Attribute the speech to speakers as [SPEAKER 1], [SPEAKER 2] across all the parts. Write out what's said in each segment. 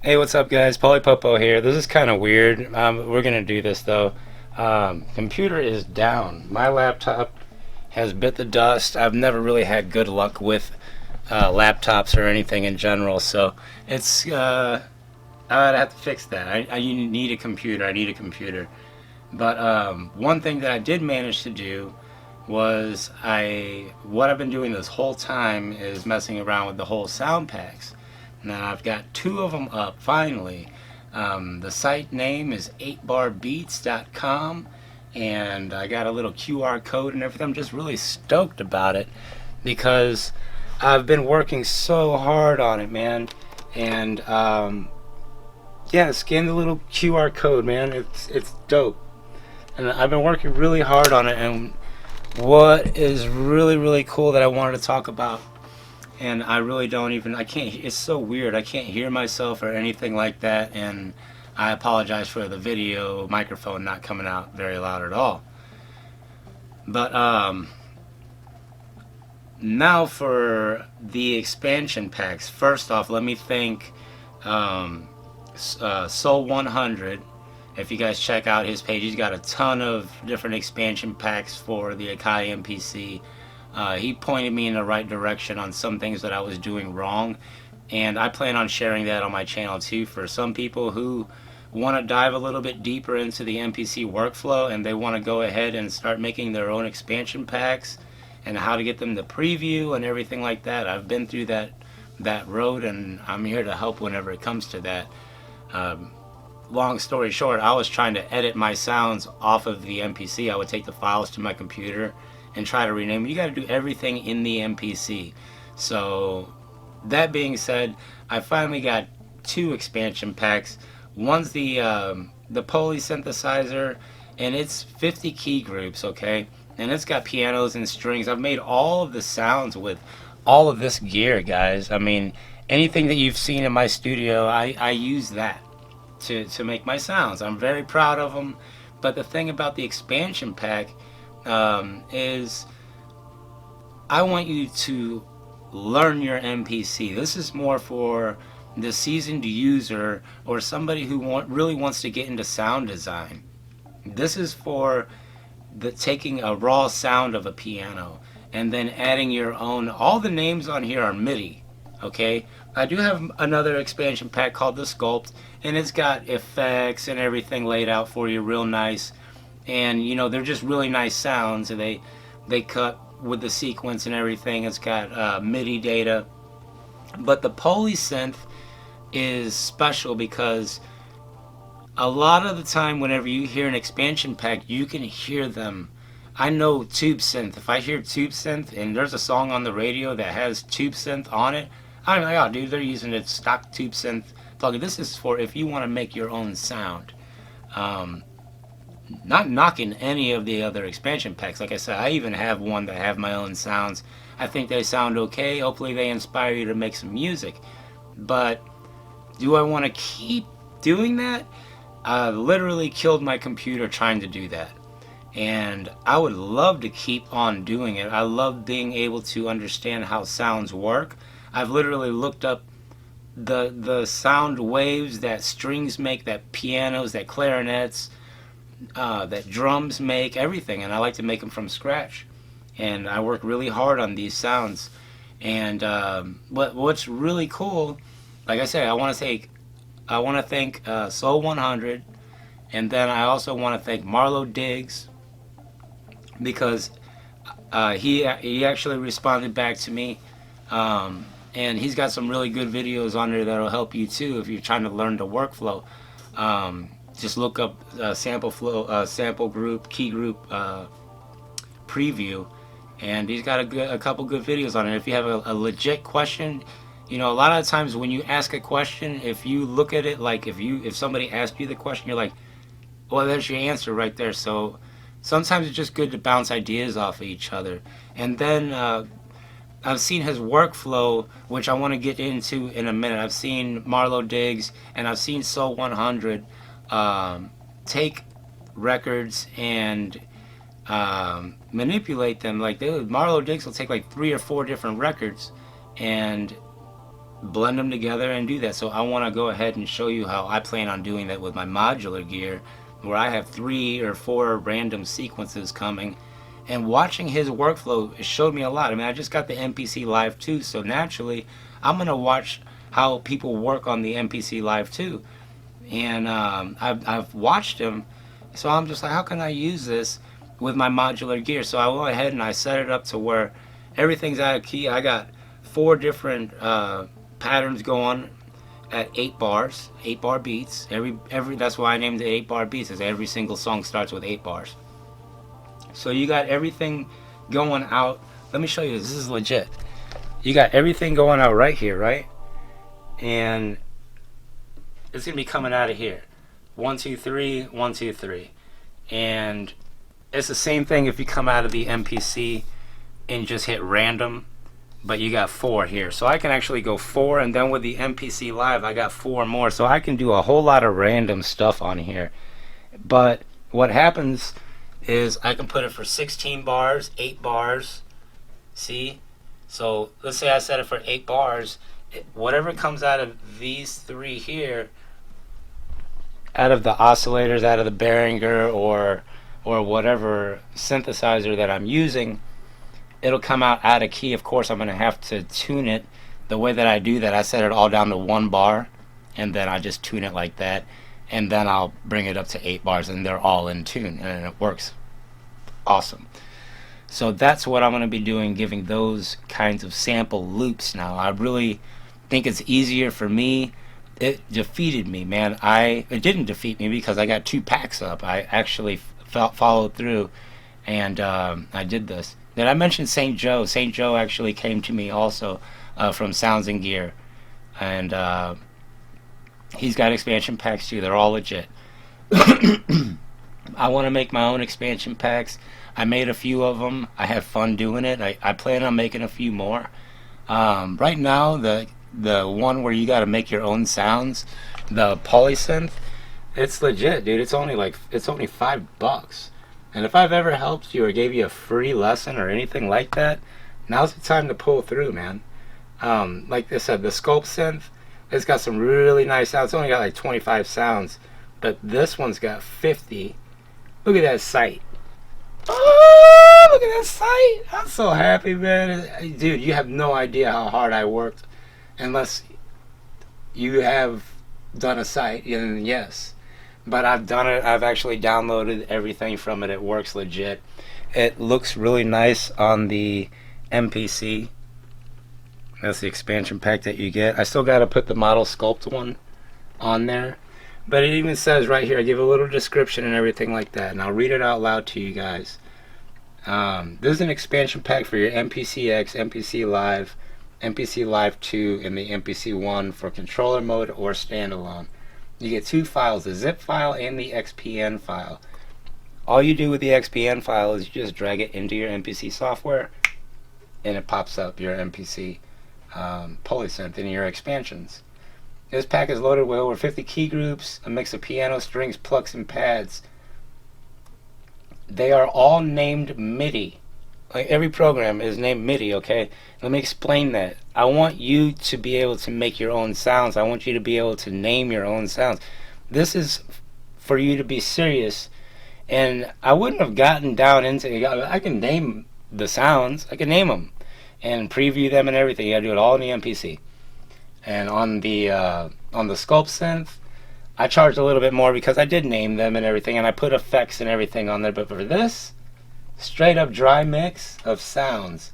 [SPEAKER 1] Hey, what's up, guys? Polypopo here. This is kind of weird. We're gonna do this though. Computer is down. My laptop has bit the dust. I've never really had good luck with laptops or anything in general, so it's I'd have to fix that. I need a computer. I need a computer. But one thing that I did manage to do was what I've been doing this whole time is messing around with the whole sound packs. Now I've got two of them up finally. The site name is 8barbeats.com, and I got a little QR code and everything. I'm just really stoked about it because I've been working so hard on it, man. And yeah, scan the little QR code, man. It's dope. And I've been working really hard on it. And what is really cool that I wanted to talk about, and I really don't even, I can't, it's so weird, I can't hear myself or anything like that, and I apologize for the video microphone not coming out very loud at all. But now for the expansion packs. First off, let me thank Soul 100. If you guys check out his page, he's got a ton of different expansion packs for the Akai MPC. He pointed me in the right direction on some things that I was doing wrong, and I plan on sharing that on my channel too for some people who want to dive a little bit deeper into the MPC workflow and they want to go ahead and start making their own expansion packs and how to get them to preview and everything like that. I've been through that road, and I'm here to help whenever it comes to that. Long story short, I was trying to edit my sounds off of the MPC. I would take the files to my computer and try to rename them. You got to do everything in the MPC. So that being said, I finally got two expansion packs. One's the polysynthesizer, and it's 50 key groups, okay? And it's got pianos and strings. I've made all of the sounds with all of this gear, guys. I mean, anything that you've seen in my studio, I use that to make my sounds. I'm very proud of them. But the thing about the expansion pack is I want you to learn your MPC. This is more for the seasoned user or somebody who really wants to get into sound design. This is for taking a raw sound of a piano and then adding your own. All the names on here are MIDI, okay? I do have another expansion pack called the Skulpt, and it's got effects and everything laid out for you real nice. And you know, they're just really nice sounds, and they cut with the sequence and everything. It's got MIDI data. But the PoliSynth is special because a lot of the time whenever you hear an expansion pack, you can hear them. I know tube synth. If I hear tube synth and there's a song on the radio that has tube synth on it, I'm like, oh dude, they're using a stock tube synth plugin. This is for if you want to make your own sound. Not knocking any of the other expansion packs. Like I said, I even have one that have my own sounds. I think they sound okay. Hopefully they inspire you to make some music. But do I want to keep doing that? I literally killed my computer trying to do that. And I would love to keep on doing it. I love being able to understand how sounds work. I've literally looked up the sound waves that strings make, that pianos, that clarinets, that drums make, everything, and I like to make them from scratch. And I work really hard on these sounds. And what's really cool, like I said, I want to thank Soul 100, and then I also want to thank Marlo Diggs because he actually responded back to me, and he's got some really good videos on there that'll help you too if you're trying to learn the workflow. Just look up sample flow, sample group, key group preview, and he's got a couple good videos on it. If you have a legit question, you know, a lot of times when you ask a question, if you look at it like if somebody asked you the question, you're like, well, there's your answer right there. So sometimes it's just good to bounce ideas off of each other. And then I've seen his workflow, which I want to get into in a minute. I've seen Marlo Diggs and I've seen Soul 100 take records and manipulate them. Like Marlo Diggs will take like 3 or 4 different records and blend them together and do that. So I want to go ahead and show you how I plan on doing that with my modular gear, where I have 3 or 4 random sequences coming. And watching his workflow, it showed me a lot. I mean, I just got the MPC Live 2, so naturally I'm going to watch how people work on the MPC Live 2. And I've watched him, so I'm just like, how can I use this with my modular gear? So I went ahead and I set it up to where everything's out of key. I got 4 different patterns going at 8 bars, 8 bar beats. Every that's why I named it 8 bar beats, is every single song starts with 8 bars. So you got everything going out. Let me show you this. This is legit. You got everything going out right here, right? And it's gonna be coming out of here. 1, 2, 3, 1, 2, 3. And it's the same thing if you come out of the MPC and just hit random, but you got 4 here. So I can actually go 4, and then with the MPC Live I got 4 more. So I can do a whole lot of random stuff on here. But what happens is I can put it for 16 bars, 8 bars. See? So let's say I set it for 8 bars. Whatever comes out of these 3 here, out of the oscillators, out of the Behringer or whatever synthesizer that I'm using, it'll come out of key. Of course I'm going to have to tune it. The way that I do that, I set it all down to 1 bar, and then I just tune it like that, and then I'll bring it up to 8 bars, and they're all in tune, and it works awesome. So that's what I'm going to be doing, giving those kinds of sample loops now. I really think it's easier for me. It defeated me, man. It didn't defeat me because I got 2 packs up. I actually followed through, and I did this. Did I mention St. Joe? St. Joe actually came to me also from Sounds and Gear, and he's got expansion packs too. They're all legit. I want to make my own expansion packs. I made a few of them. I have fun doing it. I plan on making a few more. Right now, the one where you got to make your own sounds, the PoliSynth, it's legit, dude. It's only $5. And if I've ever helped you or gave you a free lesson or anything like that, now's the time to pull through, man. Like I said, the Skulpt synth, it's got some really nice sounds. It's only got like 25 sounds, but this one's got 50. Look at that sight. Oh, look at that sight. I'm so happy, man. Dude, you have no idea how hard I worked, unless you have done a site, and yes. But I've done it. I've actually downloaded everything from it. It works legit. It looks really nice on the MPC. That's the expansion pack that you get. I still got to put the Model Skulpt one on there. But it even says right here, I give a little description and everything like that. And I'll read it out loud to you guys. This is an expansion pack for your MPC X, MPC Live, MPC Live 2, and the MPC One for controller mode or standalone. You get 2 files, the zip file and the XPN file. All you do with the XPN file is you just drag it into your MPC software, and it pops up your MPC PoliSynth in your expansions. This pack is loaded with over 50 key groups, a mix of piano, strings, plucks, and pads. They are all named MIDI. Like every program is named MIDI, okay? Let me explain that. I want you to be able to make your own sounds. I want you to be able to name your own sounds. This is for you to be serious. And I wouldn't have gotten down into it. I can name the sounds. I can name them and preview them and everything. You gotta do it all in the MPC. And on the Skulpt synth, I charged a little bit more because I did name them and everything, and I put effects and everything on there. But for this, straight up dry mix of sounds.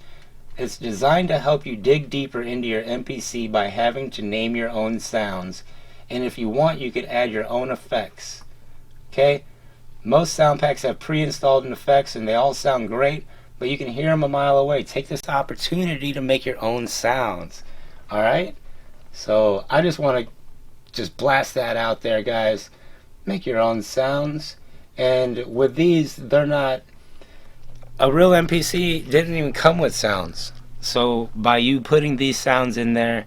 [SPEAKER 1] It's designed to help you dig deeper into your MPC by having to name your own sounds. And if you want, you could add your own effects. Okay? Most sound packs have pre-installed effects and they all sound great, but you can hear them a mile away. Take this opportunity to make your own sounds. Alright? So I just want to just blast that out there, guys. Make your own sounds. And with these, they're not... A real MPC didn't even come with sounds. So by you putting these sounds in there,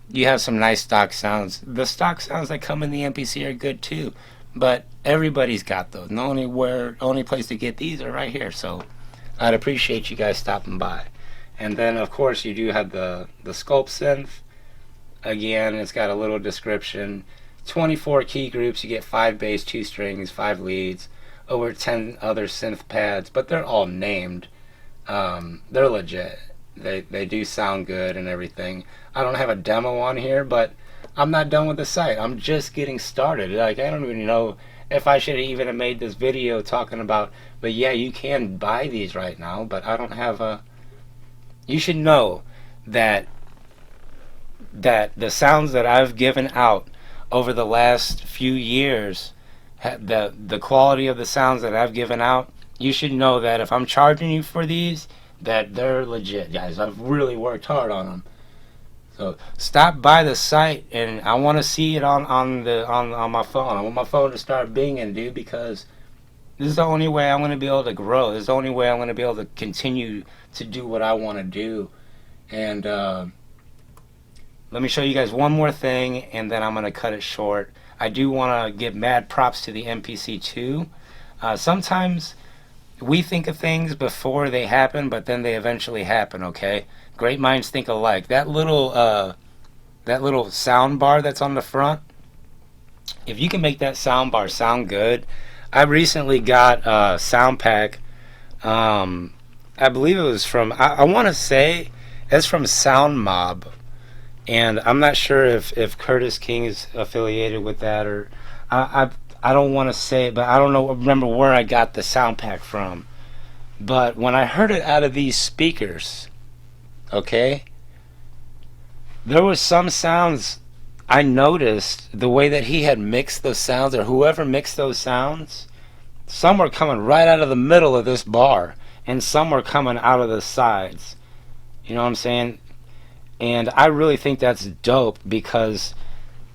[SPEAKER 1] you have some nice stock sounds. The stock sounds that come in the MPC are good too, but everybody's got those. The only place to get these are right here. So I'd appreciate you guys stopping by. And then of course you do have the Skulpt synth, again, it's got a little description. 24 key groups, you get 5 bass, 2 strings, 5 leads, over 10 other synth pads, but they're all named. They're legit. They do sound good and everything. I don't have a demo on here, but I'm not done with the site. I'm just getting started. Like, I don't even know if I should even have made this video talking about, but yeah, you can buy these right now, but I don't have a... You should know that the sounds that I've given out over the last few years, the quality of the sounds that I've given out, you should know that if I'm charging you for these, that they're legit, guys. I've really worked hard on them. So stop by the site, and I want to see it on my phone. I want my phone to start binging, dude, because this is the only way I'm going to be able to grow. This is the only way I'm going to be able to continue to do what I want to do. And let me show you guys one more thing, and then I'm going to cut it short. I do want to give mad props to the MPC 2. Sometimes we think of things before they happen, but then they eventually happen, okay? Great minds think alike. That little sound bar that's on the front, if you can make that sound bar sound good. I recently got a sound pack. I believe it was from, I want to say it's from Sound Mob. And I'm not sure if Curtis King is affiliated with that, or I don't want to say it, but I don't remember where I got the sound pack from. But when I heard it out of these speakers, okay, there was some sounds I noticed the way that he had mixed those sounds, or whoever mixed those sounds. Some were coming right out of the middle of this bar, and some were coming out of the sides. You know what I'm saying? And I really think that's dope, because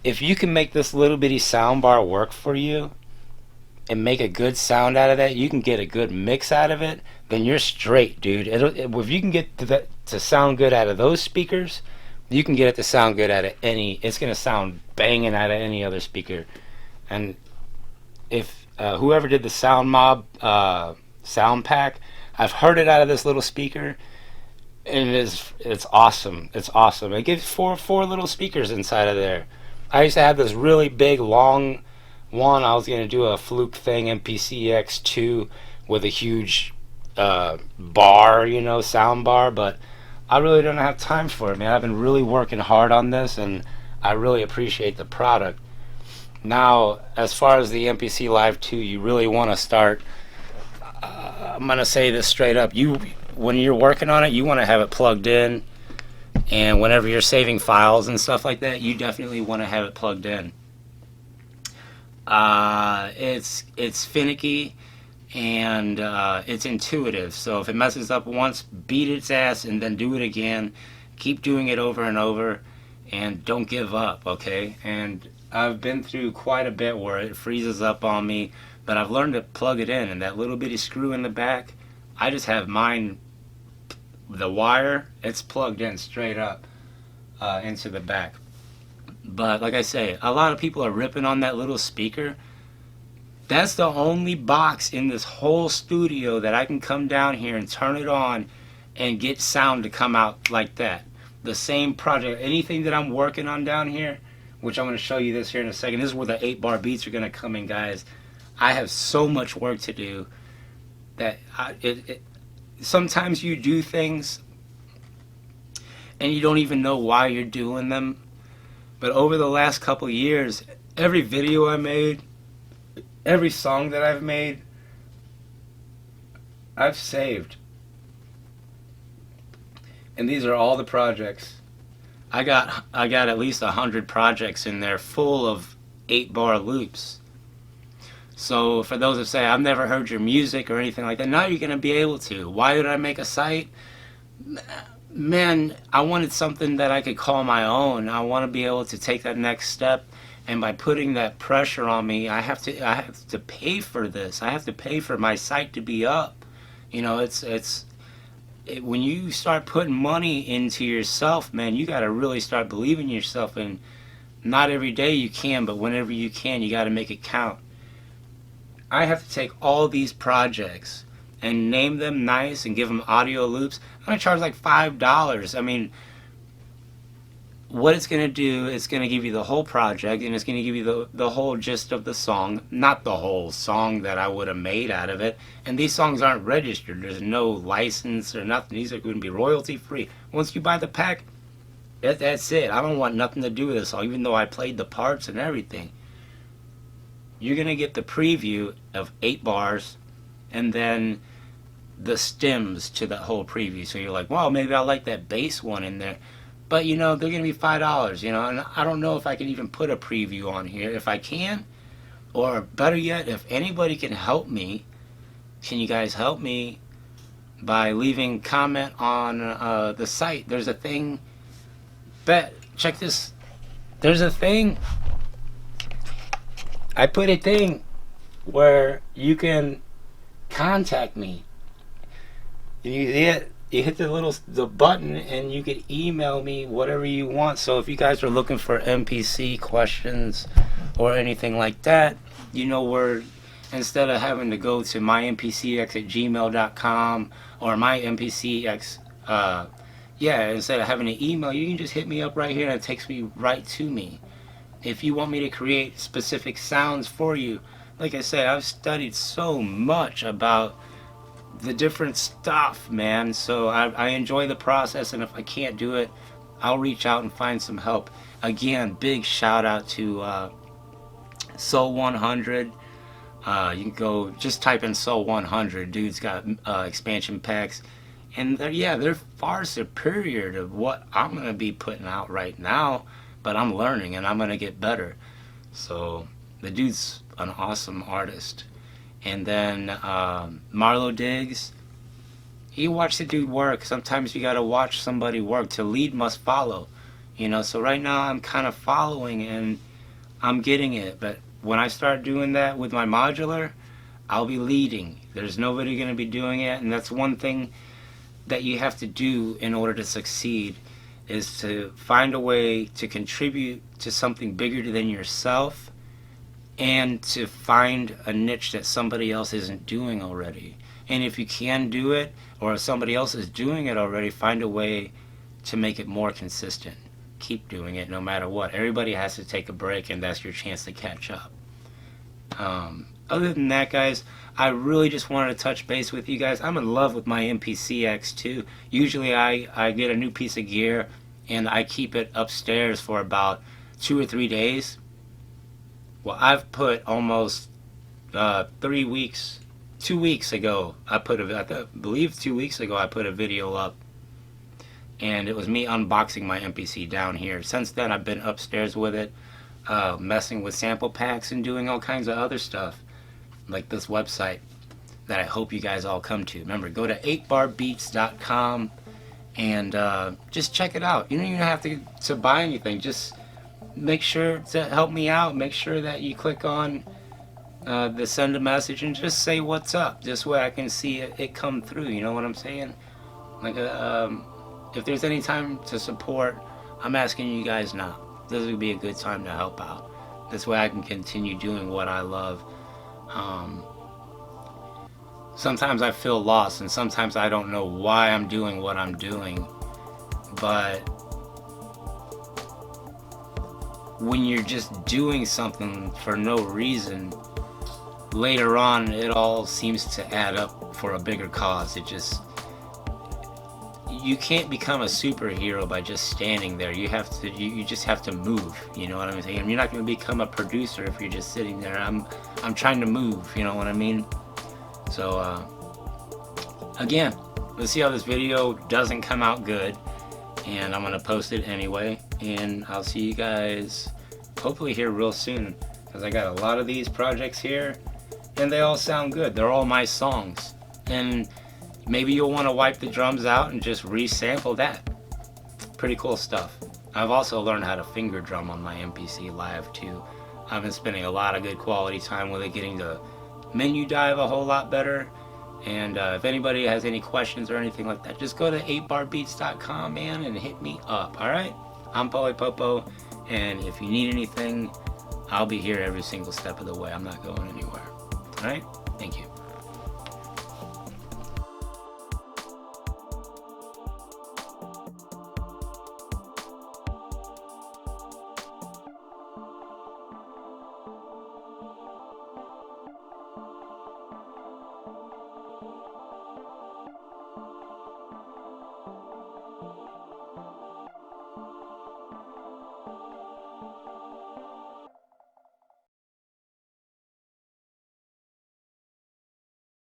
[SPEAKER 1] if you can make this little bitty sound bar work for you and make a good sound out of that, you can get a good mix out of it, then you're straight, dude. If you can get to sound good out of those speakers, you can get it to sound good out of it's going to sound banging out of any other speaker. And if whoever did the Sound Mob sound pack, I've heard it out of this little speaker, and it's awesome. It's awesome. It gives four little speakers inside of there. I used to have this really big long one. I was going to do a fluke thing, MPC X2, with a huge bar, you know, sound bar, but I really don't have time for it, man. I've been really working hard on this, and I really appreciate the product. Now, as far as the MPC Live 2, you really want to start, I'm going to say this straight up, when you're working on it, you want to have it plugged in, and whenever you're saving files and stuff like that, you definitely want to have it plugged in. It's finicky, and it's intuitive, so if it messes up once, beat its ass and then do it again. Keep doing it over and over, and don't give up, okay? And I've been through quite a bit where it freezes up on me, but I've learned to plug it in, and that little bitty screw in the back, I just have mine, the wire, it's plugged in straight up into the back. But like I say, a lot of people are ripping on that little speaker. That's the only box in this whole studio that I can come down here and turn it on and get sound to come out like that. The same project, anything that I'm working on down here, which I'm going to show you this here in a second. This is where the 8-bar beats are going to come in, guys. I have so much work to do that sometimes you do things and you don't even know why you're doing them. But over the last couple years, every video I made, every song that I've made, I've saved. And these are all the projects. I got at least 100 projects in there full of 8-bar loops. So for those that say, I've never heard your music or anything like that, now you're going to be able to. Why did I make a site? Man, I wanted something that I could call my own. I want to be able to take that next step, and by putting that pressure on me, I have to pay for this. I have to pay for my site to be up. You know, when you start putting money into yourself, man, you got to really start believing in yourself. And not every day you can, but whenever you can, you got to make it count. I have to take all these projects and name them nice and give them audio loops. I'm going to charge like $5. I mean, what it's going to do, it's going to give you the whole project, and it's going to give you the whole gist of the song, not the whole song that I would have made out of it. And these songs aren't registered. There's no license or nothing. These are going to be royalty free. Once you buy the pack, that's it. I don't want nothing to do with this song, even though I played the parts and everything. You're going to get the preview of 8 bars, and then the stems to the whole preview. So you're like, wow, maybe I like that bass one in there. But, you know, they're going to be $5, you know, and I don't know if I can even put a preview on here. If I can, or better yet, if anybody can help me, can you guys help me by leaving comment on the site? There's a thing, check this. There's a thing, I put a thing where you can contact me. You hit the button and you can email me whatever you want. So if you guys are looking for MPC questions or anything like that, you know, where instead of having to go to mympcx@gmail.com or mympcx, instead of having to email, you can just hit me up right here and it takes me right to me. If you want me to create specific sounds for you, like I said, I've studied so much about the different stuff, man. So I enjoy the process, and if I can't do it, I'll reach out and find some help. Again, big shout out to Soul 100. You can go just type in Soul 100. Dude's got expansion packs, and they're far superior to what I'm gonna be putting out right now. But I'm learning, and I'm gonna get better. So the dude's an awesome artist. And then Marlo Diggs, you watch the dude work. Sometimes you gotta watch somebody work. To lead must follow, you know. So right now I'm kind of following and I'm getting it. But when I start doing that with my modular, I'll be leading. There's nobody gonna be doing it, and that's one thing that you have to do in order to succeed, is to find a way to contribute to something bigger than yourself, and to find a niche that somebody else isn't doing already. And if you can do it, or if somebody else is doing it already, find a way to make it more consistent. Keep doing it no matter what. Everybody has to take a break, and that's your chance to catch up. Other than that, guys, I really just wanted to touch base with you guys. I'm in love with my MPC X2. Usually I get a new piece of gear and I keep it upstairs for about 2 or 3 days. Well, I've put almost 3 weeks, 2 weeks ago, I believe 2 weeks ago I put a video up, and it was me unboxing my MPC down here. Since then I've been upstairs with it, messing with sample packs and doing all kinds of other stuff, like this website that I hope you guys all come to. Remember, go to 8barbeats.com and just check it out. You don't even have to buy anything. Just make sure to help me out. Make sure that you click on the send a message and just say what's up. This way I can see it come through. You know what I'm saying? Like, if there's any time to support, I'm asking you guys now. This would be a good time to help out. This way I can continue doing what I love. Sometimes I feel lost, and sometimes I don't know why I'm doing what I'm doing. But when you're just doing something for no reason, later on it all seems to add up for a bigger cause. You can't become a superhero by just standing there. You just have to move. You know what I'm saying? You're not going to become a producer if you're just sitting there. I'm trying to move. You know what I mean? So again, let's see how this video doesn't come out good, and I'm gonna post it anyway. And I'll see you guys hopefully here real soon, because I got a lot of these projects here, and they all sound good. They're all my songs, and maybe you'll want to wipe the drums out and just resample that. Pretty cool stuff. I've also learned how to finger drum on my MPC Live too. I've been spending a lot of good quality time with it, getting the menu dive a whole lot better. And if anybody has any questions or anything like that, just go to 8barbeats.com, man, and hit me up. Alright? I'm PoliPopo, and if you need anything, I'll be here every single step of the way. I'm not going anywhere. Alright? Thank you.